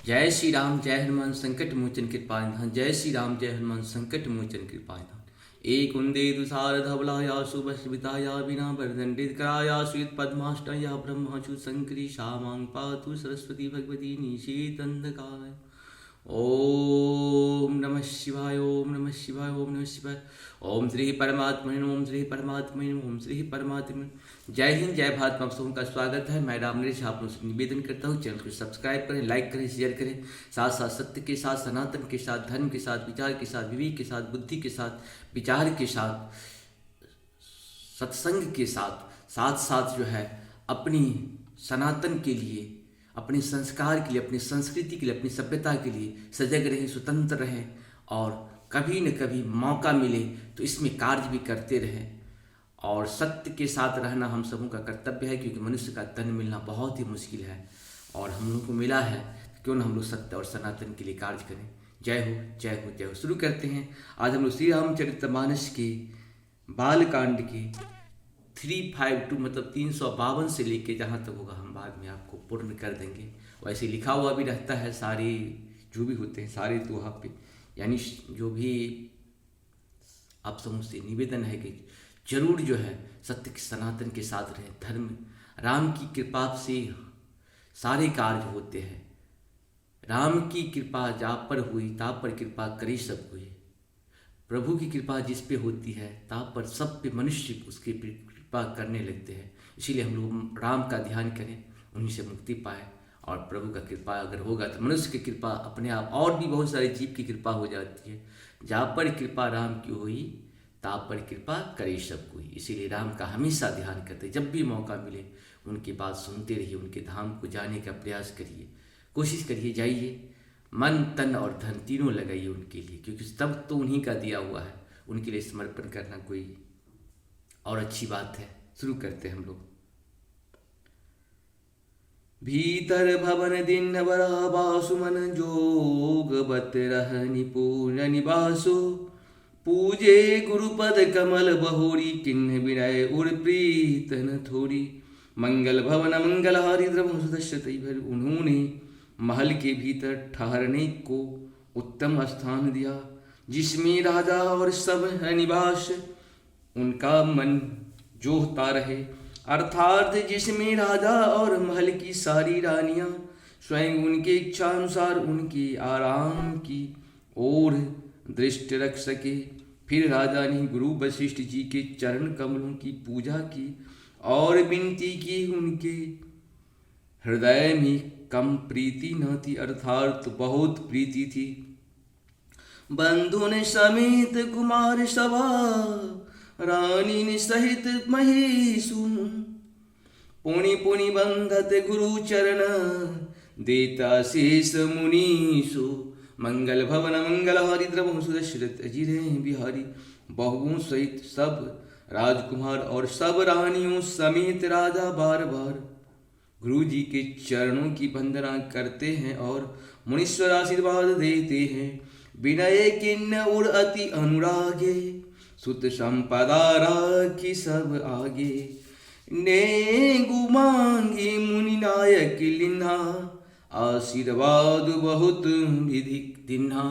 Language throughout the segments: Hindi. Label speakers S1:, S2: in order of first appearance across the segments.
S1: जय श्री राम जय हनुमान संकट मोचन कृपानिधान। जय श्री राम जय हनुमान संकट मोचन कृपानिधान। एक उन्दे तुषार धवलाया शुभस्मिताया विना वरदंडित कराया श्वेत पद्माष्टया ब्रह्मचु शंकरी श्यामां पातु सरस्वती भगवती निषेधंधकाय। ओम नमः शिवाय ओम नमः शिवाय ओम नमः शिवाय। ओम श्री परमात्मने ओम श्री परमात्मने ओम श्री परमात्मने। जय हिंद जय भारत। आप सबों का स्वागत है। मैं राम नरेश आप लोगों से निवेदन करता हूँ, चैनल को सब्सक्राइब करें, लाइक करें, शेयर करें। साथ साथ सत्य के साथ, सनातन के साथ, धर्म के साथ, विचार के साथ, विवेक के साथ, बुद्धि के साथ, विचार के साथ, सत्संग के साथ, साथ साथ जो है अपनी सनातन के लिए, अपने संस्कार के लिए, अपनी संस्कृति के लिए, अपनी सभ्यता के लिए सजग रहें, स्वतंत्र रहें और कभी न कभी मौका मिले तो इसमें कार्य भी करते रहें। और सत्य के साथ रहना हम सबों का कर्तव्य है, क्योंकि मनुष्य का तन मिलना बहुत ही मुश्किल है और हम लोगों को मिला है, क्यों ना हम लोग सत्य और सनातन के लिए कार्य करें। जय हो जय हो जय हो। शुरू करते हैं। आज हम लोग श्री रामचरितमानस के बालकांड के 352 मतलब 352 से लेके जहाँ तक होगा हम बाद में आपको पूर्ण कर देंगे। वैसे लिखा हुआ भी रहता है, सारे जो भी होते हैं सारे दोहा पे, यानी जो भी आप सबों से निवेदन है कि जरूर जो है सत्य के सनातन के साथ रहे। धर्म राम की कृपा से सारे कार्य होते हैं। राम की कृपा जा पर हुई ता पर कृपा करी सब हुई। प्रभु की कृपा जिस पे होती है ता पर सब पे मनुष्य उसकी कृपा करने लगते हैं। इसीलिए हम लोग राम का ध्यान करें, उन्हीं से मुक्ति पाए। और प्रभु का कृपा अगर होगा तो मनुष्य की कृपा अपने आप, और भी बहुत सारे जीव की कृपा हो जाती है। जा पर कृपा राम की हुई ता पर कृपा करे सब कोई। इसीलिए राम का हमेशा ध्यान करते, जब भी मौका मिले उनकी बात सुनते रहिए, उनके धाम को जाने का प्रयास करिए, कोशिश करिए, जाइए, मन तन और धन तीनों लगाइए उनके लिए, क्योंकि तब तो उन्हीं का दिया हुआ है। उनके लिए समर्पण करना कोई और अच्छी बात है। शुरू करते हैं हम लोग। भीतर भवन दिन बरा बासु मन जोग बत रह निपुण निवासो। पूजे गुरुपद कमल बहोरी किन्ह विनय उर प्रीत न थोड़ी। मंगल भवन मंगल हारी द्रव सदस्य भर। उन्होंने महल के भीतर ठहरने को उत्तम स्थान दिया, जिसमें राजा और सब है निवास। उनका मन जोहता रहे, अर्थात जिसमें राजा और महल की सारी रानियां स्वयं उनके इच्छा अनुसार उनके आराम की ओर दृष्टि रख सके। फिर राजा ने गुरु वशिष्ठ जी के चरण कमलों की पूजा की और विनती की। उनके हृदय में कम प्रीति न थी, अर्थात बहुत प्रीति थी। बंधु ने समेत कुमार सभा, रानी ने सहित महेशु। पुनि पुनि बंधत गुरु चरण, देता शेष मुनीषु। मंगल भवन मंगल हारी द्रव सुदशरथ अजिरे बिहारी। बहुओं सहित सब राजकुमार और सब रानियों समेत राजा बार बार गुरु जी के चरणों की वंदना करते हैं और मुनीश्वर आशीर्वाद देते हैं। विनय किन्न उर अति अनुरागे, सुत संपदा राखी सब आगे। ने गुमांगी मुनि नायक लिन्हा, आशीर्वाद बहुत विधि दिन्हा।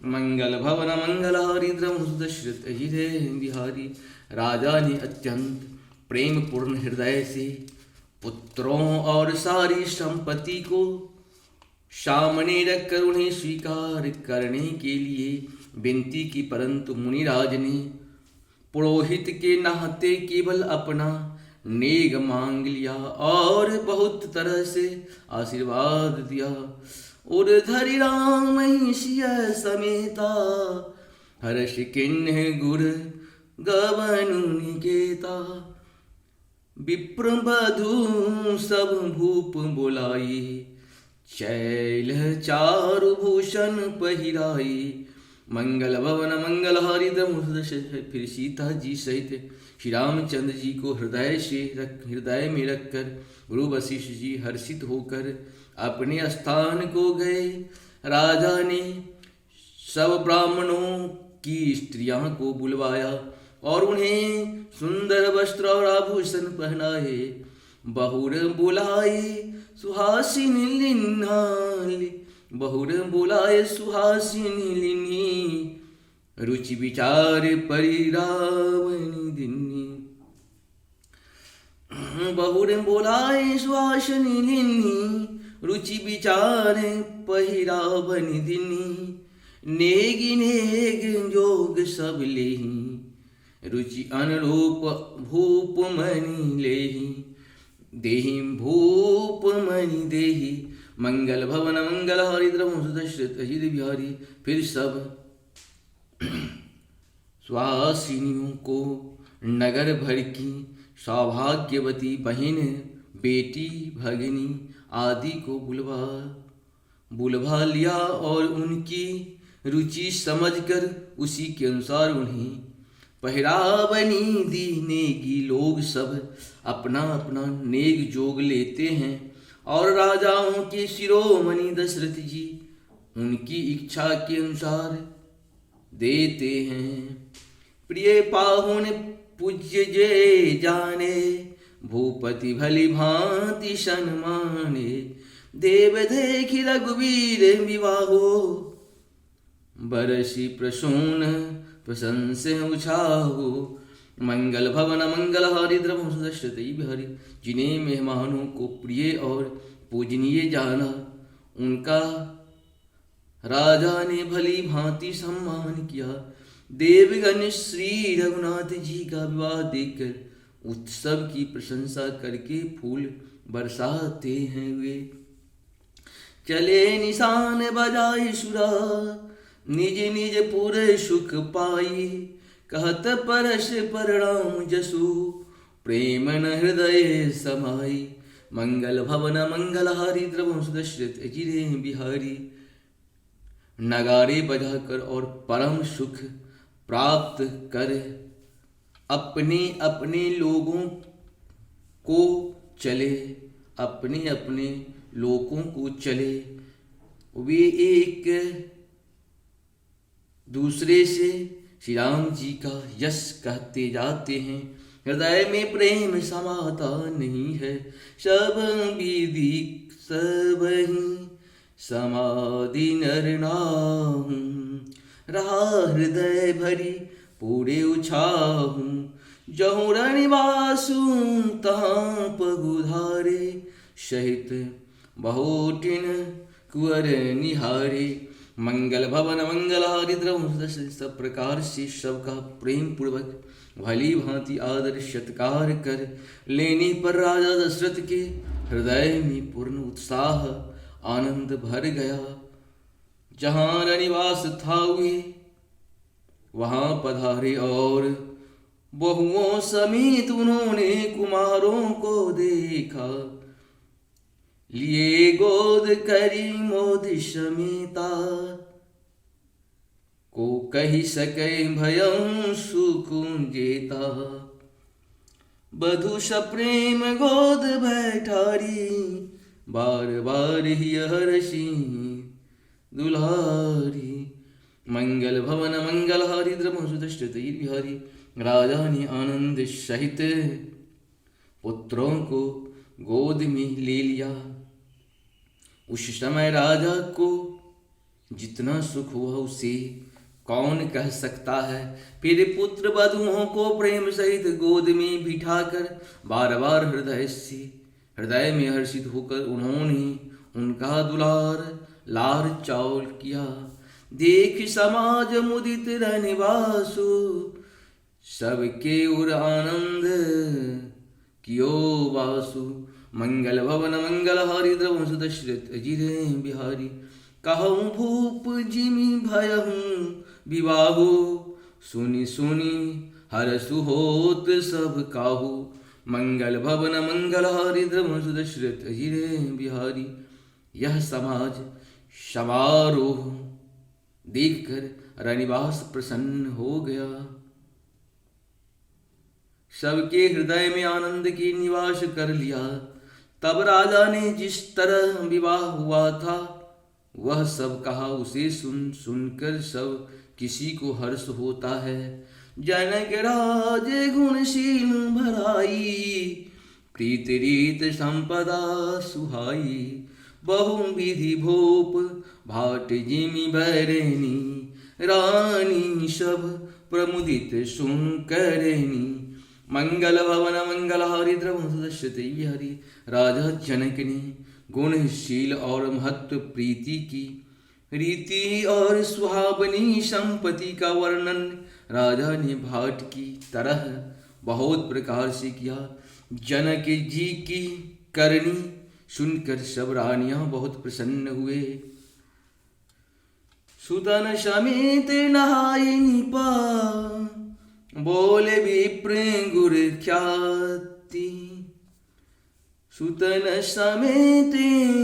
S1: मंगल भवन मंगल हारी द्रव दशरथ अजिरे बिहारी। राजा ने अत्यंत प्रेम पूर्ण हृदय से पुत्रों और सारी संपत्ति को सामने रखकर उन्हें स्वीकार करने के लिए विनती की, परंतु मुनिराज ने पुरोहित के नाते केवल अपना नेग मांग लिया और बहुत तरह से आशीर्वाद दिया। उर्धरि राम हिष्य समेता, हर्ष किन्ह गुर गवनु निकेता। विप्र बधू सब भूप बुलाई, शैल चारु भूषण पहिराई। मंगल भवन मंगल हारी द्रव। फिर सीता जी सहित श्री रामचंद्र जी को हृदय में रखकर गुरु वशिष्ठ जी हर्षित होकर अपने स्थान को गए। राजा ने सब ब्राह्मणों की स्त्रियां को बुलवाया और उन्हें सुंदर वस्त्र और आभूषण पहनाए। बहुर बुलाए सुहासिनी लिन्हाली, बहुर बोलाए सुहासिनी लिनी, रुचि विचार परिरावणी दिनी। बहुर बोलाए सुहासिनी लिनी, रुचि विचार पहिरावनी दिनी। नेगी नेग जोग सब लेही, रुचि अनुरूप भूप मणि लेही। देहि भूप मणि देहि, मंगल भवन मंगल हरि द्रवं सुदशरथ अजित बिहारी। फिर सब सुहासिनियों को नगर भर की सौभाग्यवती बहन, बेटी, भगिनी आदि को बुलवा लिया और उनकी रुचि समझकर उसी के अनुसार उन्हें पहरावनी दी। नेगी लोग सब अपना अपना नेग जोग लेते हैं और राजाओं के शिरोमणि दशरथ जी उनकी इच्छा के अनुसार देते हैं। प्रिय पाहुन पूज्य जय जाने, भूपति भली भांति सन्माने। देव देखि रघुवीर विवाहो, बरसी प्रसून प्रशंसे उछाहो। मंगल भवन मंगल हरि द्रवं सुदशरथ बिहारी। जिन्हें मेहमानों को प्रिय और पूजनीय जाना, उनका राजा ने भली भांति सम्मान किया। देवगण श्री रघुनाथ जी का विवाह देखकर उत्सव की प्रशंसा करके फूल बरसाते हैं वे। चले निशान बजाई सुरा, निज निज पुर सुख पाई। कहत परश परणाम जसु, प्रेम न हृदय समाई। मंगल भवन मंगल हारी द्रवं सुदशरथ अजिरे बिहारी। नगारे बजाकर और परम सुख प्राप्त कर अपने अपने लोगों को चले, अपने अपने लोगों को चले। वे एक दूसरे से श्री राम जी का यश कहते जाते हैं। हृदय में प्रेम समाता नहीं है, सब विधि सब ही समाधि नर नाहूं। रहा हृदय भरी पूरे उछाहूं, जहूँ रनिवासु तहाँ पगुधारे। सहित बहुटिन कुंवर निहारे। मंगल भवन मंगल हारी द्रवं सब प्रकार से सबका प्रेम पूर्वक भली भांति आदर सत्कार कर लेने पर राजा दशरथ के हृदय में पूर्ण उत्साह आनंद भर गया। जहाँ रनिवास था वे वहाँ पधारे और बहुओं समेत उन्होंने कुमारों को देखा। लिए गोद करी मोद समेता, को कही सके भयं सुकुं जेता। बधु सप्रेम गोद बैठारी, बार बार ही हर्षी दुलारी। मंगल भवन मंगल हारी द्रवं सुदशरथ बिहारी। राजा ने आनंद सहित पुत्रों को गोद में ले लिया। उस समय राजा को जितना सुख हुआ उसे कौन कह सकता है। फिर पुत्र वधुओं को प्रेम सहित गोद में बिठाकर बार बार हृदय में हर्षित होकर उन्होंने उनका दुलार लार चाउल किया। देख समाज मुदित रनिवासु, सबके उर आनंद कियो वासु। मंगल भवन मंगल हारी द्रवं सुदशरथ अजिरे बिहारी। कहूँ भूप जिमि भयहूँ विवाहो, सुनि सुनि हरसु होत सब काहू। मंगल भवन मंगल हारी द्रवं सुदशरथ अजिरे बिहारी। यह समाज समारोह देखकर रनिवास प्रसन्न हो गया। सबके हृदय में आनंद की निवास कर लिया। तब राजा ने जिस तरह विवाह हुआ था वह सब कहा। उसे सुनकर सब किसी को हर्ष होता है। जनक राज गुणशील भराई, प्रीत रीत संपदा सुहाई। बहुविधि भूप भाट जिमि बरनी रानी सब प्रमुदित सुंकरनी मंगल भवन मंगल हरि द्रवं सुदर्शते हरि राजा जनक ने गुणशील और महत्व प्रीति की रीति और सुहावनी संपत्ति का वर्णन राजा ने भाट की तरह बहुत प्रकार से किया। जनक जी की करनी सुनकर सब रानियां बहुत प्रसन्न हुए। सुतन समेत नहाय निपा बोले विप्र गुर ख्याति सुतन समेत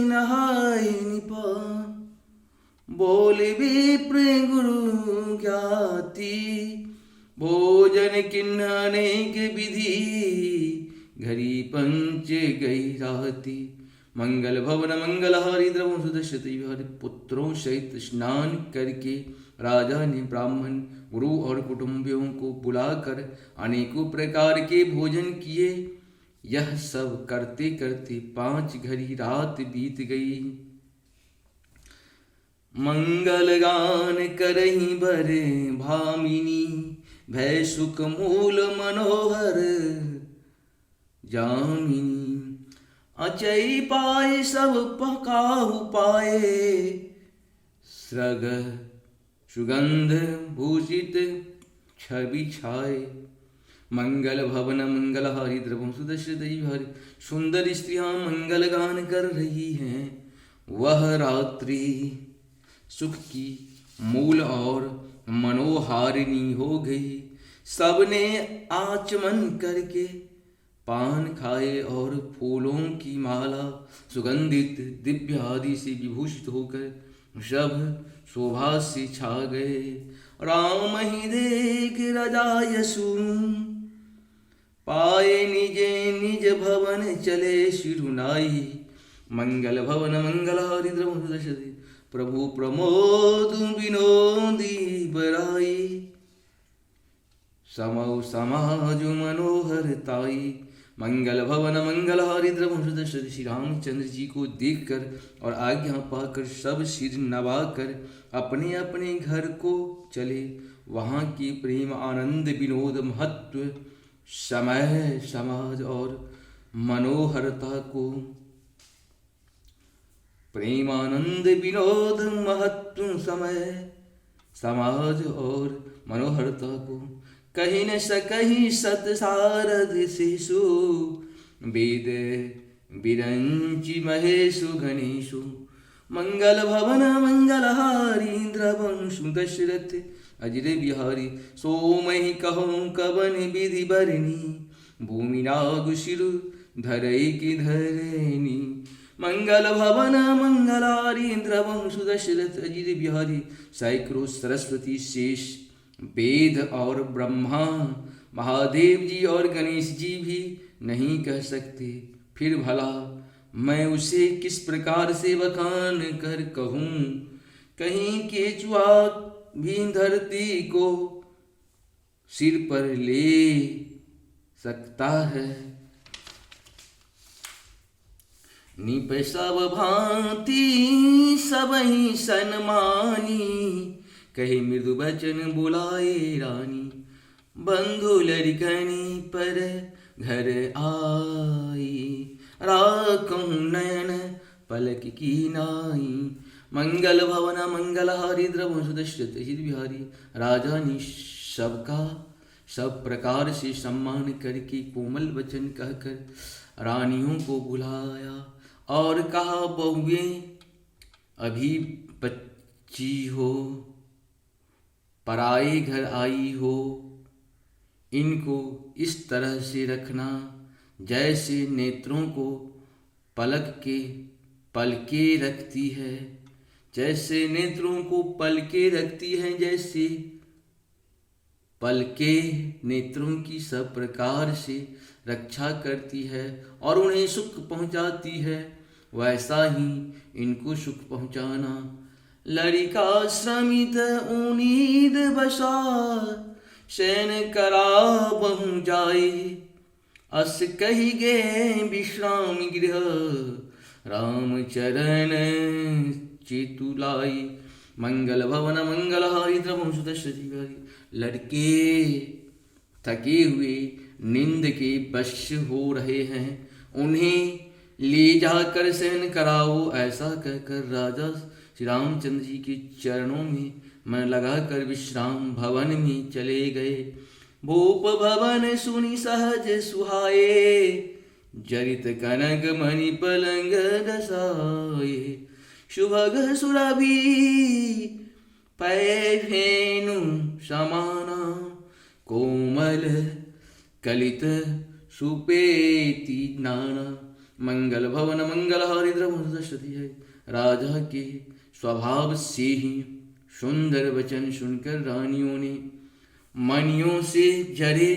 S1: नहाय निपा बोले विप्र गुरु ख्याति भोजन किन्ह अनेक विधि घरी पंच गई राती मंगल भवन मंगल हारी द्रवों सुदर्शते हरि पुत्रों सहित स्नान करके राजा ने ब्राह्मण गुरु और कुटुंबियों को बुलाकर अनेकों प्रकार के भोजन किए। यह सब करते करते 5 घड़ी रात बीत गई। मंगल गान करही बरे भामिनी भय सुख मूल मनोहर जामिनी अचई पाए सब पकाहु पाए सृग सुगंध भूषित छवि छाए। मंगल भवन मंगल हारी द्रवम सुदर्शित हरि सुंदर स्त्रियां मंगल गान कर रही हैं। वह रात्रि सुख की मूल और मनोहारिणी हो गई। सबने आचमन करके पान खाए और फूलों की माला सुगंधित दिव्य आदि से विभूषित होकर सब शोभा से छा गए। राम ही देख रजायसु पाए निजे निज भवन चले शिरुनाई। मंगल भवन मंगल हरि द्रवं सुदर्शते प्रभु प्रमोद विनोदी बराई समौ समाज मनोहर ताई। मंगल भवन मंगल हारी द्रवं सुदर्शते श्री रामचंद्र जी को देखकर और आज्ञा पाकर सब सिर नवाकर अपने अपने घर को चले। वहाँ की प्रेम आनंद विनोद महत्व समय समाज और मनोहरता को प्रेमानंद विनोद महत्व समय समाज और मनोहरता को कही न सकही सत सारद शिशु वेद विरंचि महेशु गणेशु। मंगल भवन मंगल हारी द्रवं सुदशरथ अजर बिहारी सोमहि कहूँ कवन विधि बरनी भूमि नागु शिरु धरई की धरनी। मंगल भवन मंगलारी द्रवं सुदशरथ अजर बिहारी सैकड़ों सरस्वती शेष वेद और ब्रह्मा महादेव जी और गणेश जी भी नहीं कह सकते। फिर भला मैं उसे किस प्रकार से बखान कर कहूँ। कहीं केचुआ भी धरती को सिर पर ले सकता है। निप सब भांति सबहि सन्मानी कही मृदु बचन बुलाए रानी। बंधु लड़कनी पर घर आई राखूं नयन पलक की नाई। मंगल भवन मंगल हारी द्रवं सुदर्शते हरि बिहारी राजा ने सबका सब प्रकार से सम्मान करके कोमल वचन कहकर रानियों को बुलाया और कहा बहुए अभी बच्ची हो पराए घर आई हो। इनको इस तरह से रखना जैसे नेत्रों को पलके रखती है। जैसे नेत्रों को पलके रखती हैं जैसे पलके नेत्रों की सब प्रकार से रक्षा करती है और उन्हें सुख पहुंचाती है वैसा ही इनको सुख पहुंचाना। लड़िका श्रमित उनीद बसा शयन करा बहु जाए। अस कही गे विश्राम गृह राम चरण चितुलाई। मंगल भवन मंगलहारी द्रवम सुदर्शन बिहारी। लड़के थके हुए नींद के वश हो रहे हैं, उन्हें ले जाकर शयन कराओ। ऐसा कहकर राजा श्री रामचंद्र जी के चरणों में मन लगाकर विश्राम भवन में चले गए। भूप भवन सुनि सहज सुहाए, जरित कनक मणि पलंग दसाए। सुभग सुरभि पै फेनु समाना, कोमल कलित सुपेति नाना। मंगल भवन मंगलहारी द्रवम सुदर्शन है। राजा के स्वभाव से ही सुंदर वचन सुनकर रानियों ने मणियों से जड़े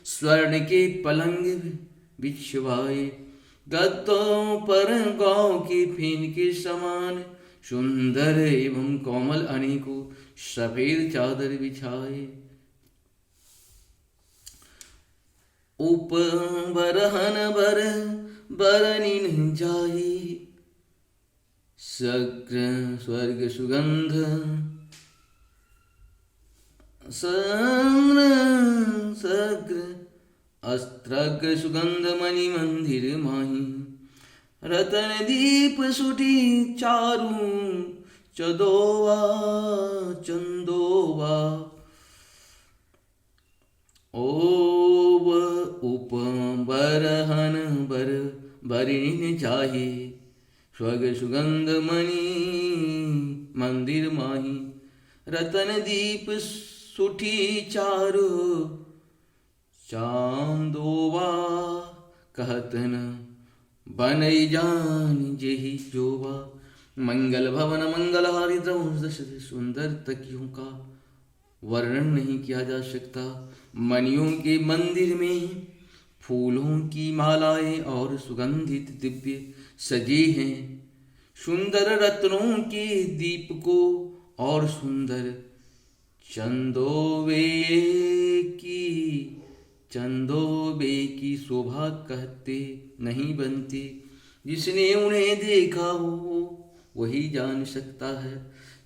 S1: स्वर्ण के पलंग बिछवाए। गद्दों पर गांव के फेन के समान सुंदर एवं कोमल अनेकों सफेद चादर बिछाए। उप बरहन बर बरनिन जाई, सग्र स्वर्ग सुगंध सग्र अस्त्रग्र सुगंध मणि मंदिर माही। रतन दीप सुटी चारू चदोवा चंदोवा। ओव उप बरहन बर बरिन जाही, स्वर्ग सुगंध मणि मंदिर माही। रतन दीप सुठी चारो चांदोवा, कहतन बनई जान जेहि जोवा। मंगल भवन मंगलहारी द्रवम सुंदर तकियों का वर्णन नहीं किया जा सकता। मणियों के मंदिर में फूलों की मालाएं और सुगंधित दिव्य सजे हैं। सुंदर रत्नों के दीप को और सुंदर चंदोबे की शोभा कहते नहीं बनती। जिसने उन्हें देखा हो वही जान सकता है।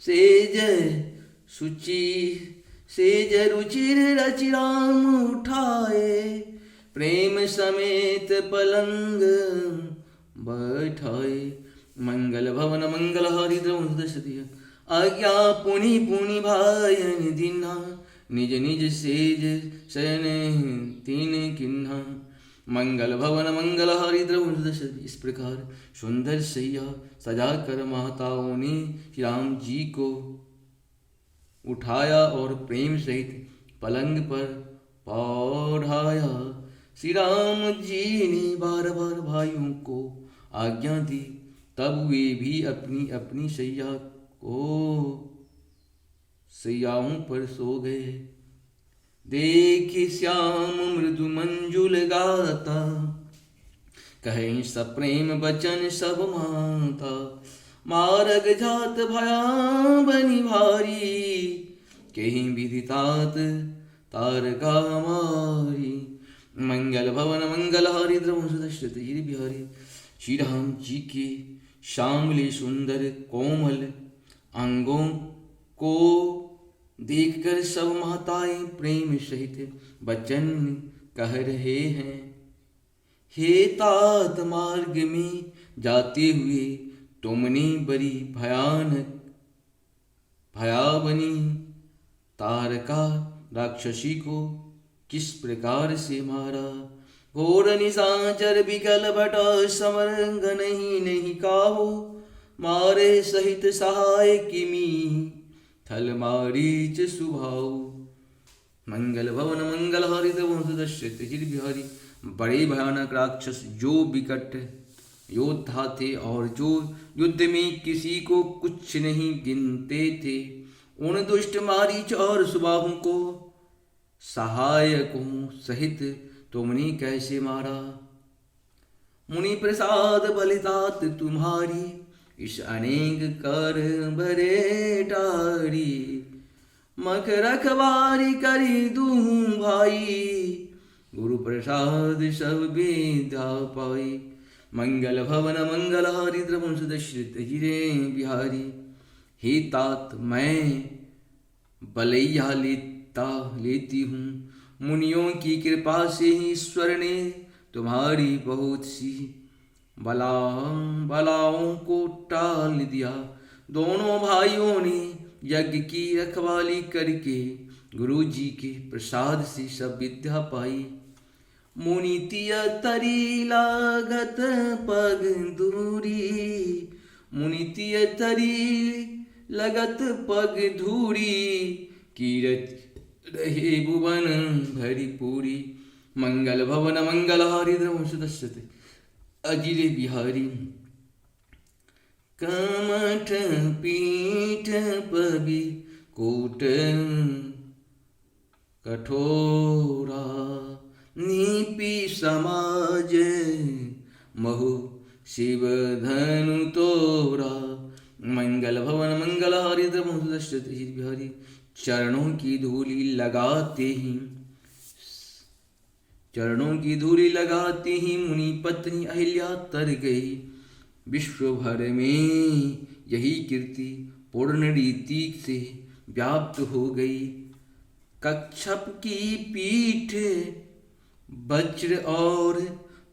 S1: सेज सुचि सेज रुचिर रचि राम उठाए, प्रेम समेत पलंग बैठाए। मंगल भवन मंगलहारी द्रवम सुदर्शन। आज्ञा पुनि पुनि भायन दिन्हा, निज निज सेज शयन तीन किन्हा। मंगल भवन मंगलहारी द्रवम सुदर्शन। इस प्रकार सुंदर सैया सजाकर माताओं ने श्री राम जी को उठाया और प्रेम सहित पलंग पर पौढ़ाया। श्री राम जी ने बार बार भाइयों को आज्ञा दी, तब वे भी अपनी अपनी सैयाओं पर सो गए। देख श्याम मृदु मंजुल गाता, कहें सप्रेम बचन सब माता। मारग जात भया बनी भारी, कहीं विधि तात तारका मारी। मंगल भवन मंगलहारी द्रवम सुदर्शन बिहारी। श्री राम जी के श्यामले सुंदर कोमल अंगों को देखकर सब माताएं प्रेम सहित वचन कह रहे हैं। हे तात मार्ग में जाते हुए तुमने बड़ी भयावनी तारका राक्षसी को किस प्रकार से मारा। घोर निशाचर बिकल भटा समरंग नहीं काहू, मारे सहित सहाय किमी थल मारीच सुभाऊ। मंगल भवन मंगलहारी द्रवम सुदर्शन बिहारी। बड़े भयानक राक्षस जो विकट योद्धा थे और जो युद्ध में किसी को कुछ नहीं गिनते थे, उन दुष्ट मारीच और सुबाहु को सहायकों सहित तुमने कैसे मारा। मुनि प्रसाद बलितात तुम्हारी, इस अनेक कर बरे टारी। मख रखवारी करी दूं भाई, गुरु प्रसाद सब विद्या पाई। मंगल भवन मंगलहारी द्रवंश दशरथ गिरे बिहारी। हे तात मैं बलैया लेती हूँ, मुनियों की कृपा से ही ईश्वर ने तुम्हारी बहुत सी बलाओं को टाल दिया। दोनों भाइयों ने यज्ञ की रखवाली करके गुरु जी के प्रसाद से सब विद्या पाई। मुनि तिय तरी लागत पग धूरी, मुनि तिय तरी लगत पग धूरी, कीरत रहे भुवन भरी पूरी। मंगल भवन मंगलहारी द्रवंश दशरथ अजिरे बिहारी। कमठ पीठ पबि कोट कठोरा, नीपी समाज महु शिव धनु तोरा। मंगल भवन मंगलहारी द्रवंश दशरथ अजिरे बिहारी। चरणों की धूलि लगाते ही मुनि पत्नी अहिल्या तर गई। विश्व भर में यही कीर्ति पूर्ण रीति से व्याप्त हो गई। कच्छप की पीठ वज्र और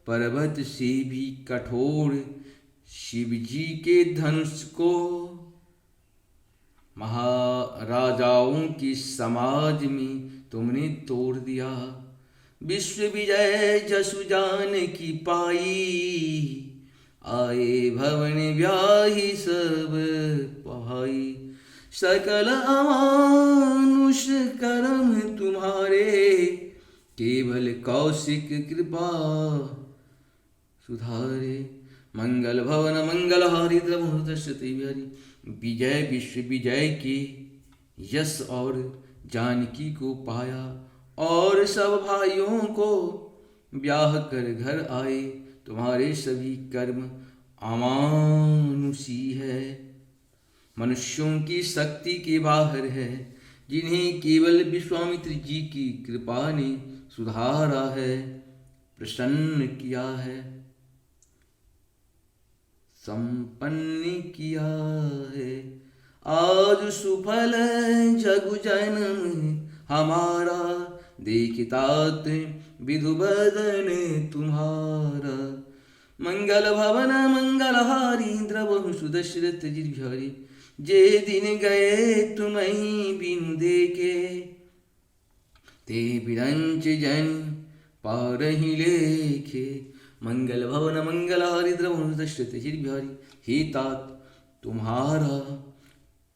S1: पर्वत से भी कठोर शिव जी के धनुष को महाराजाओं की समाज में तुमने तोड़ दिया। विश्व विजय जसु जान की पाई, आए भवन ब्याही सब पहाई। सकल अमानुष कर्म तुम्हारे, केवल कौशिक कृपा सुधारे। मंगल भवन मंगलहारी द्रवंश दशरथ बिहारी। विजय विश्व विजय के यश और जानकी को पाया और सब भाइयों को ब्याह कर घर आए। तुम्हारे सभी कर्म अमानुषी है, मनुष्यों की शक्ति के बाहर है, जिन्हें केवल विश्वामित्र जी की कृपा ने सुधारा है, प्रसन्न किया है, संपन्न किया है। आज सुफल जगु जन्म हमारा, देखतात विधु बदन तुम्हारा। मंगल भवन मंगलहारी द्रवंश दशरथ अजिरे बिहारी। जे दिन गए तुम्हें बिनु देखे, ते बिरंच जन पारहि लेखे। मंगल भवन मंगलहारी द्रवंश दशरथ अजिरे बिहारी। हे तात तुम्हारा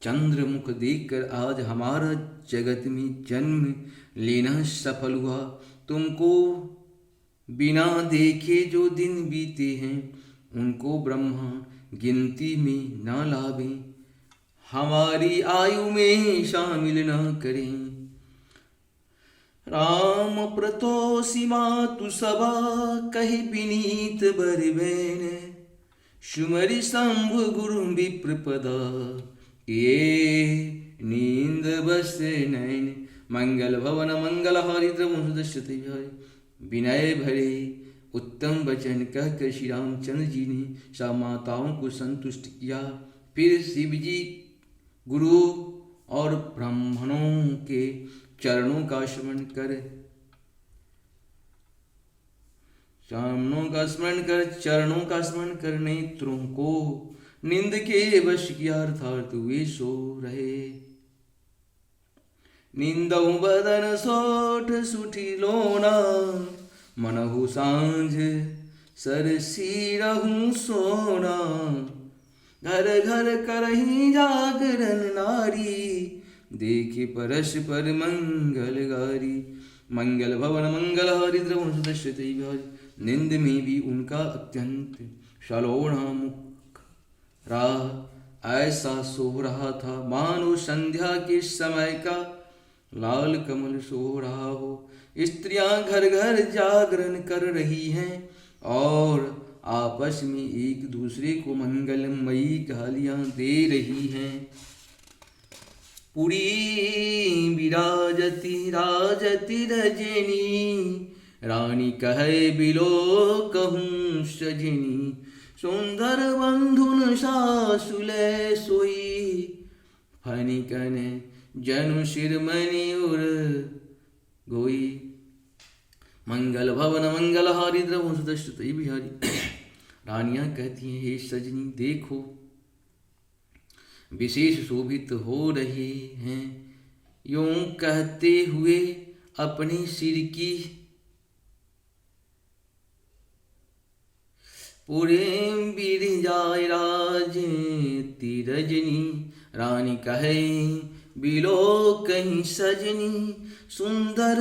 S1: चंद्रमुख देखकर आज हमारा जगत में जन्म लेना सफल हुआ। तुमको बिना देखे जो दिन बीते हैं, उनको ब्रह्मा गिनती में न लावें, हमारी आयु में शामिल न करें। राम प्रतोषी मातु सभा, कही विनीत बर बैन, सुमरि शंभु गुरु विप्रपदा, ये नींद बस नैन। मंगल भवन मंगलहारी द्रवंश दशरथ बिहारी। विनय भरे उत्तम वचन कहकर श्री रामचंद्र जी ने सब माताओं को संतुष्ट किया। फिर शिव जी गुरु और ब्राह्मणों के चरणों का स्मरण कर चरणों का स्मरण कर नेत्रों को निंद के वश किया, अर्थात वे सो रहे। निंदऊ बदन सोठ सुठी लोना, मनहु सांझ सरसीरहूँ सोना। घर घर करही जागरण नारी, देखे परश पर मंगल गारी। मंगल भवन मंगलहारी द्रवंश दशरथ बिहारी। निंद में भी उनका अत्यंत सलोना मुख राह ऐसा सो रहा था, मानो संध्या के समय का लाल कमल सो रहा हो। स्त्रियां घर घर जागरण कर रही हैं और आपस में एक दूसरे को मंगलमयी गालियां दे रही हैं। पुरी विराजती राजती रजनी, रानी कहे बिलो कहूँ सजनी। सुंदर बंधुन सासुले सोई फनिकन जनु शिरमणि उर गोई। मंगल भवन मंगल हारी द्रवं सुदर्शित बिहारी। रानियां कहती हैं हे सजनी देखो विशेष शोभित हो रहे हैं। यूं कहते हुए अपने सिर की पूरे बिरजाए राजे रजनी। रानी कहे बिलो कहीं सजनी सुंदर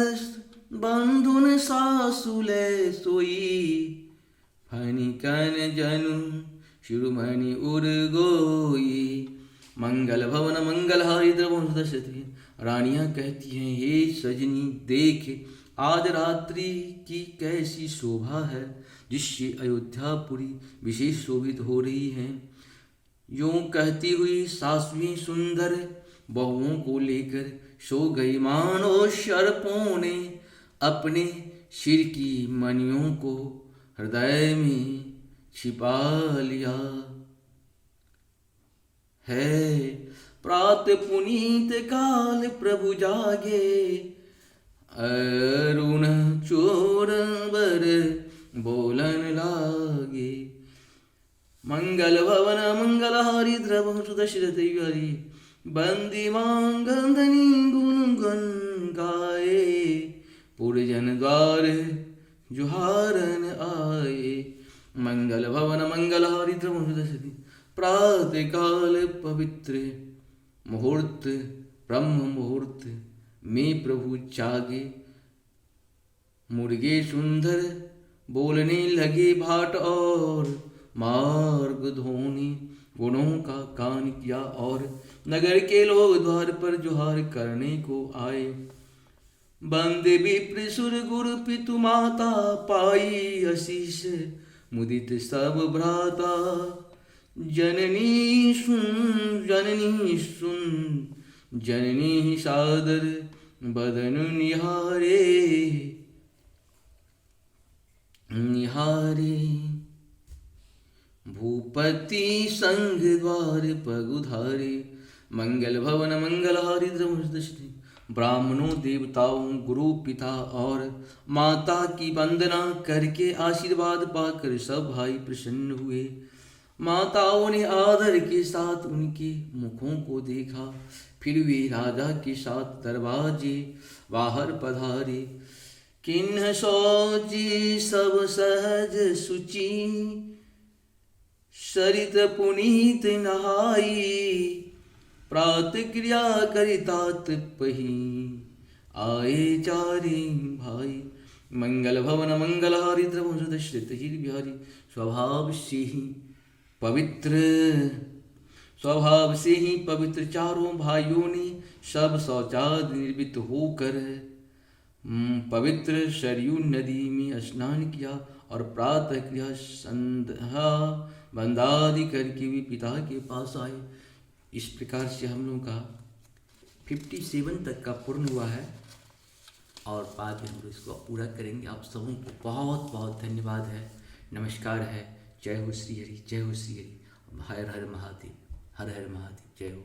S1: बंधुन सासुले सोई फनिकन जनु शिरोमणि उर गोई। मंगल भवन मंगल हारी द्रवं सुदर्शित। रानियां कहती हैं हे सजनी देख आज रात्रि की कैसी शोभा है जिससे अयोध्यापुरी विशेष शोभित हो रही है। यूं कहती हुई सासुएं सुंदर बहुओं को लेकर सो गई मानो सर्पों ने अपने सिर की मणियों को हृदय में छिपा लिया है। प्रात पुनीत काल प्रभु जागे अरुण चोर बर बोलन लागे। मंगल भवन मंगल हारी द्रवं सुदर्शित हरि। बंदी मांगंधनी गुण गन गाए पुरजन द्वार जुहारन आए। मंगल भवन मंगल हारी द्रवं सुदर्शित। प्रातः काल पवित्र मुहूर्त ब्रह्म मुहूर्त में प्रभु जागे। मुर्गे सुंदर बोलने लगे भाट और मार्ग धोनी गुणों का गान किया और नगर के लोग द्वार पर जोहार करने को आए। बंदे विप्र सुर गुरु पितु माता पाई आशीष मुदित सब भ्राता। जननी सुन जननी सादर बदन निहारे। भूपति संग द्वार पगुधारे। मंगल भवन मंगल हारी द्रवं सुदर्शित। ब्राह्मणों देवताओं गुरु पिता और माता की वंदना करके आशीर्वाद पाकर सब भाई प्रसन्न हुए। माताओं ने आदर के साथ उनके मुखों को देखा। फिर वे राजा के साथ दरवाजे बाहर पधारे। किन्ह सोची सब सहज सुचि सरित पुनीत नहाई। प्रात क्रिया करितात पही आए चारे भाई। मंगल भवन मंगल हारी द्रवं सुदर्शित बिहारी। स्वभाव से ही पवित्र चारों भाइयों ने सब शौचादि निर्मित होकर पवित्र सरयू नदी में स्नान किया और प्रातः क्रिया संध्या बंदादि करके भी पिता के पास आए। इस प्रकार से हम लोगों का 57 तक का पूर्ण हुआ है और बाद में हम लोग इसको पूरा करेंगे। आप सबों को बहुत बहुत धन्यवाद है, नमस्कार है। जय हो श्री हरि, जय हो श्री हरि। हर हर महादेव, हर हर महादेव, जय हो।